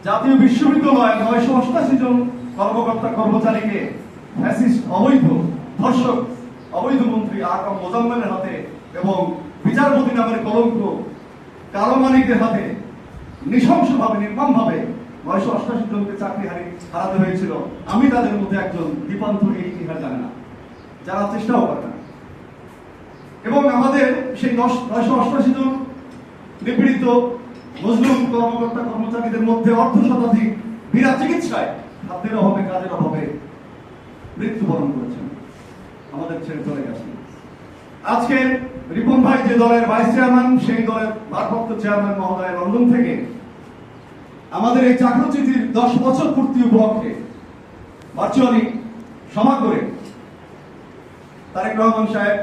জাতীয় বিশ্ববিদ্যালয়ে 988 জন কর্মকর্তা কর্মচারীকে ফ্যাসিস্ট অবৈধ ধর্ষক অবৈধ মন্ত্রী আকাম মোজাম্মেলের হাতে এবং বিচারপতি নামের কলঙ্ক কালো মানিকের হাতে নৃশংসভাবে নির্মমভাবে 988 জনকে চাকরি হারাতে হয়েছিল। আমি তাদের মধ্যে একজন। দীপান্ত এই ইতিহাস জানে না, যারা চেষ্টাও করে না। এবং আমাদের সেই 988 জন নিপীড়িত মজলুম কর্মকর্তা কর্মচারীদের মধ্যে অর্ধ শতাধিক বিনা চিকিৎসায়, খাদ্যের অভাবে, কাজের অভাবে মৃত্যুবরণ করেছেন, আমাদের ছেড়ে চলে গেছেন। আজকে রিপন ভাই যে দলের ভাইস চেয়ারম্যান, সেই দলের ভারপ্রাপ্ত চেয়ারম্যান মহোদয় লন্ডন থেকে আমাদের এই চাকরচিতির 10 বছর পূর্তি উপলক্ষে ভার্চুয়ালি সভা করে তারেক রহমান সাহেব,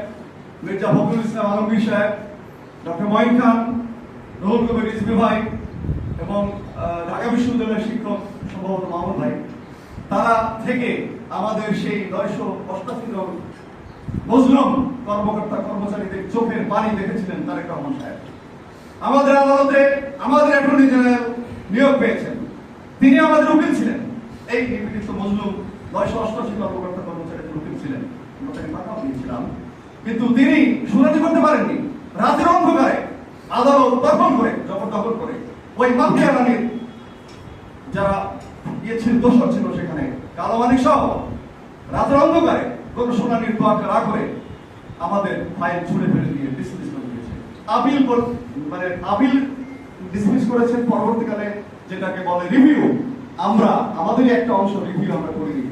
মির্জা ফখরুল ইসলাম আলমগীর সাহেব, ডক্টর মঈন খান, রুহুল কবির রিজভী ভাই এবং ঢাকা বিশ্ববিদ্যালয়ের শিক্ষক সম্ভবত মাহমুদ ভাই, তারা থেকে আমাদের সেই 988 জন মজলুম কর্মকর্তা কর্মচারীদের চোখের পানি দেখেছিলেন তারেক রহমান সাহেব। আমাদের আদালতে আমাদের অ্যাটর্নি জেনারেল নিয়োগ পেয়েছেন, তিনি আমাদের উকিল ছিলেন। এই নিপীড়িত মজলুম 988 কর্মকর্তা কর্মচারীদের উকিল ছিলেন, আমরা তাকে টাকাও দিয়েছিলাম, কিন্তু তিনি শুনানি করতে পারেননি। রাতের অন্ধকারে আদালত দখল করে, জবরদখল করে ওই মাফিয়া রানীর যারা ছিল, দোষর ছিল সেখানে, কালো মানিক সহ রাতের অন্ধকারে কোনো শুনানির তোয়াক্কা না করে আমাদের ফাইল ছুড়ে ফেলে দিয়ে ডিসমিস করে দিয়েছে। আপিল ডিসমিস করেছেন। পরবর্তীকালে যেটাকে বলে রিভিউ, আমরা আমাদেরই একটা অংশ রিভিউ আমরা করিনি।